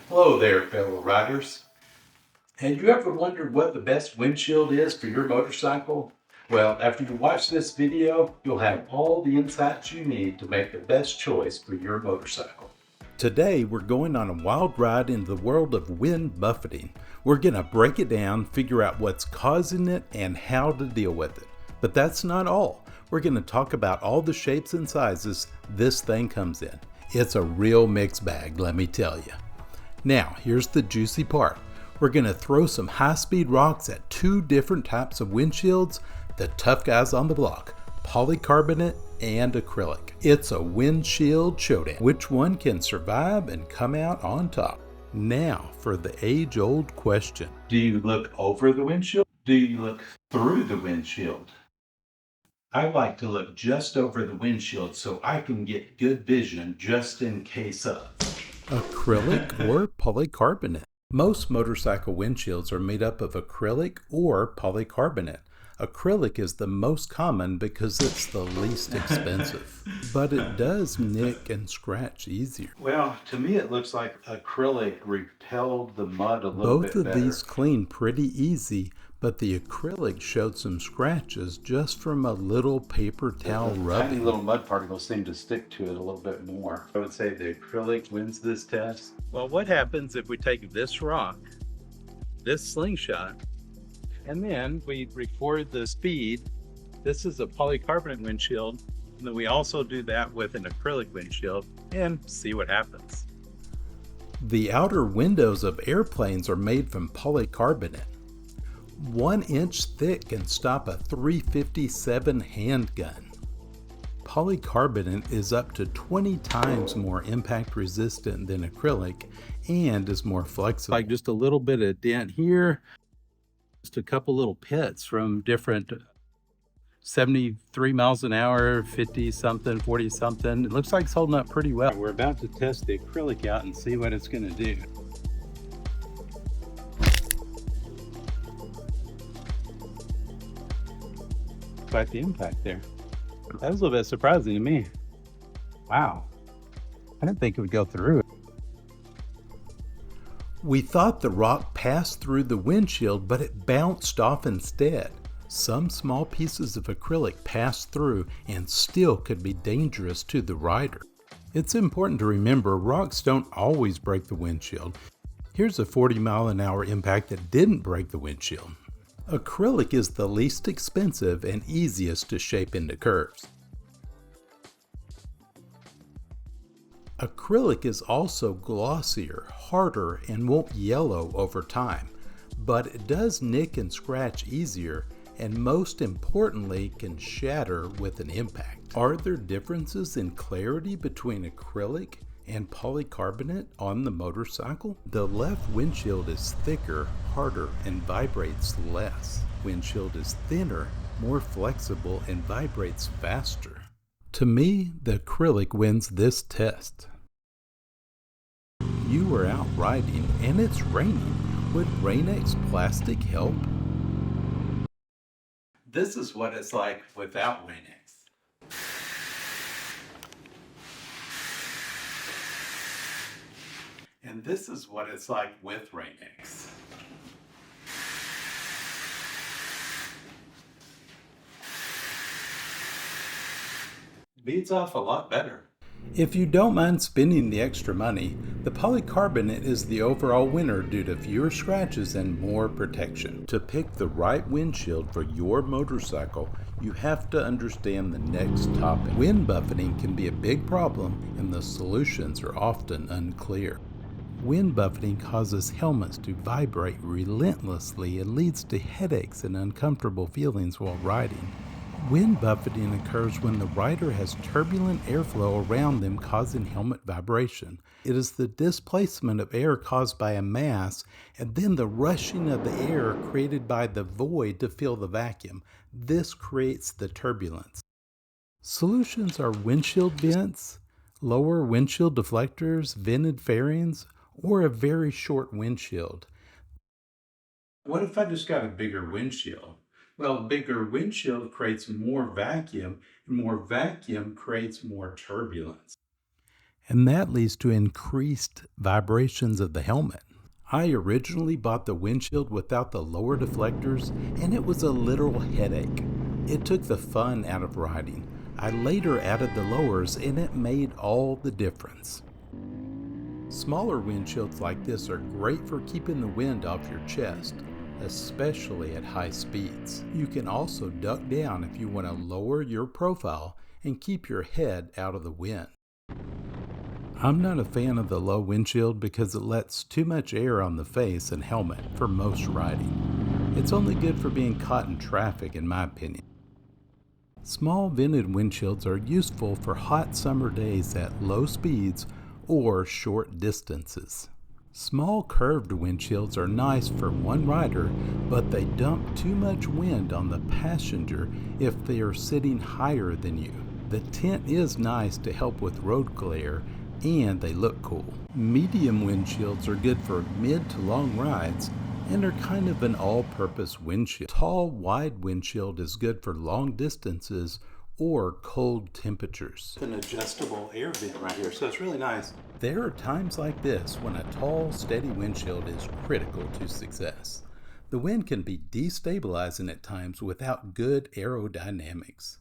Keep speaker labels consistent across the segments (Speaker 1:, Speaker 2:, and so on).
Speaker 1: Hello there, fellow riders. Have you ever wondered what the best windshield is for your motorcycle? Well, after you watch this video, you'll have all the insights you need to make the best choice for your motorcycle. Today, we're going on a wild ride into the world of wind buffeting. We're going to break it down, figure out what's causing it, and how to deal with it. But that's not all. We're going to talk about all the shapes and sizes this thing comes in. It's a real mixed bag, let me tell you. Now, here's the juicy part. We're going to throw some high-speed rocks at two different types of windshields, the tough guys on the block, polycarbonate and acrylic. It's a windshield showdown. Which one can survive and come out on top? Now for the age-old question. Do you look over the windshield? Do you look through the windshield? I like to look just over the windshield so I can get good vision just in case of acrylic or polycarbonate. Most motorcycle windshields are made up of acrylic or polycarbonate. Acrylic is the most common because it's the least expensive, but it does nick and scratch easier. Well, to me it looks like acrylic repelled the mud a little bit better. Both of these clean pretty easy, but the acrylic showed some scratches just from a little paper towel rubbing. Tiny little mud particles seem to stick to it a little bit more. I would say the acrylic wins this test. Well, what happens if we take this rock, this slingshot, and then we record the speed? This is a polycarbonate windshield, and then we also do that with an acrylic windshield and see what happens. The outer windows of airplanes are made from polycarbonate. 1 inch thick can stop a .357 handgun. Polycarbonate is up to 20 times more impact resistant than acrylic and is more flexible. Like just a little bit of dent here, just a couple little pits from different 73 miles an hour, 50 something, 40 something. It looks like it's holding up pretty well. We're about to test the acrylic out and see what it's going to do. Quite the impact there. That was a little bit surprising to me. Wow. I didn't think it would go through. We thought the rock passed through the windshield, but it bounced off instead. Some small pieces of acrylic passed through and still could be dangerous to the rider. It's important to remember rocks don't always break the windshield. Here's a 40-mile-an-hour impact that didn't break the windshield. Acrylic is the least expensive and easiest to shape into curves. Acrylic is also glossier, harder, and won't yellow over time, but it does nick and scratch easier, and most importantly can shatter with an impact. Are there differences in clarity between acrylic and polycarbonate on the motorcycle? The left windshield is thicker, harder, and vibrates less. Windshield is thinner, more flexible, and vibrates faster. To me, the acrylic wins this test. You are out riding and it's raining. Would Rain-X plastic help? This is what it's like without Rain-X. And this is what it's like with Rain-X. Beats off a lot better. If you don't mind spending the extra money, the polycarbonate is the overall winner due to fewer scratches and more protection. To pick the right windshield for your motorcycle, you have to understand the next topic. Wind buffeting can be a big problem and the solutions are often unclear. Wind buffeting causes helmets to vibrate relentlessly and leads to headaches and uncomfortable feelings while riding. Wind buffeting occurs when the rider has turbulent airflow around them causing helmet vibration. It is the displacement of air caused by a mass and then the rushing of the air created by the void to fill the vacuum. This creates the turbulence. Solutions are windshield vents, lower windshield deflectors, vented fairings, or a very short windshield. What if I just got a bigger windshield? Well, a bigger windshield creates more vacuum, and more vacuum creates more turbulence. and that leads to increased vibrations of the helmet. I originally bought the windshield without the lower deflectors, and it was a literal headache. It took the fun out of riding. I later added the lowers, and it made all the difference. Smaller windshields like this are great for keeping the wind off your chest, especially at high speeds. You can also duck down if you want to lower your profile and keep your head out of the wind. I'm not a fan of the low windshield because it lets too much air on the face and helmet for most riding. It's only good for being caught in traffic, in my opinion. Small vented windshields are useful for hot summer days at low speeds or short distances. Small curved windshields are nice for one rider, but they dump too much wind on the passenger if they are sitting higher than you. The tint is nice to help with road glare, and they look cool. Medium windshields are good for mid to long rides and are kind of an all-purpose windshield. Tall, wide windshield is good for long distances or cold temperatures. An adjustable air vent right here, so it's really nice. There are times like this when a tall, steady windshield is critical to success. The wind can be destabilizing at times without good aerodynamics.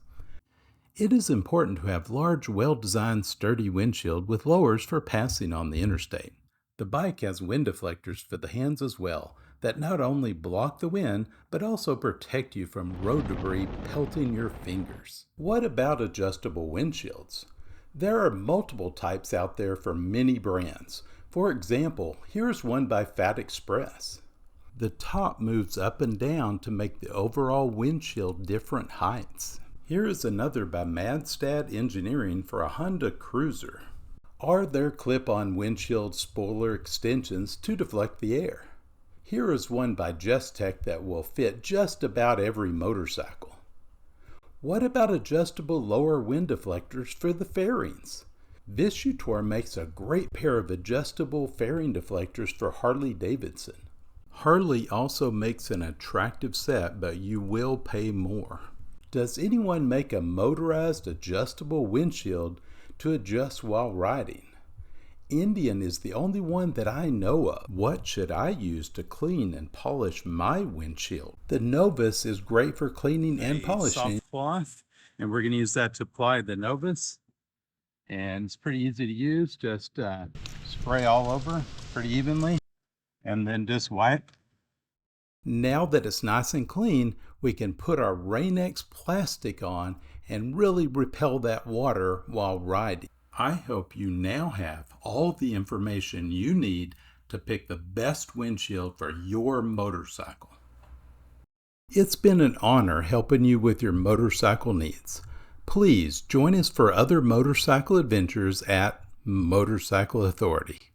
Speaker 1: It is important to have large, well-designed, sturdy windshield with lowers for passing on the interstate. The bike has wind deflectors for the hands as well that not only block the wind, but also protect you from road debris pelting your fingers. What about adjustable windshields? There are multiple types out there from many brands. For example, here's one by Fat Express. The top moves up and down to make the overall windshield different heights. Here is another by Madstad Engineering for a Honda Cruiser. Are there clip-on windshield spoiler extensions to deflect the air? Here is one by Justech that will fit just about every motorcycle. What about adjustable lower wind deflectors for the fairings? Vishutor makes a great pair of adjustable fairing deflectors for Harley-Davidson. Harley also makes an attractive set, but you will pay more. Does anyone make a motorized adjustable windshield to adjust while riding? Indian is the only one that I know of. What should I use to clean and polish my windshield? The Novus is great for cleaning and polishing. Soft cloth, and we're going to use that to apply the Novus. And it's pretty easy to use. Just spray all over pretty evenly, and then just wipe. Now that it's nice and clean, we can put our Rain-X plastic on and really repel that water while riding. I hope you now have all the information you need to pick the best windshield for your motorcycle. It's been an honor helping you with your motorcycle needs. Please join us for other motorcycle adventures at Motorcycle Authority.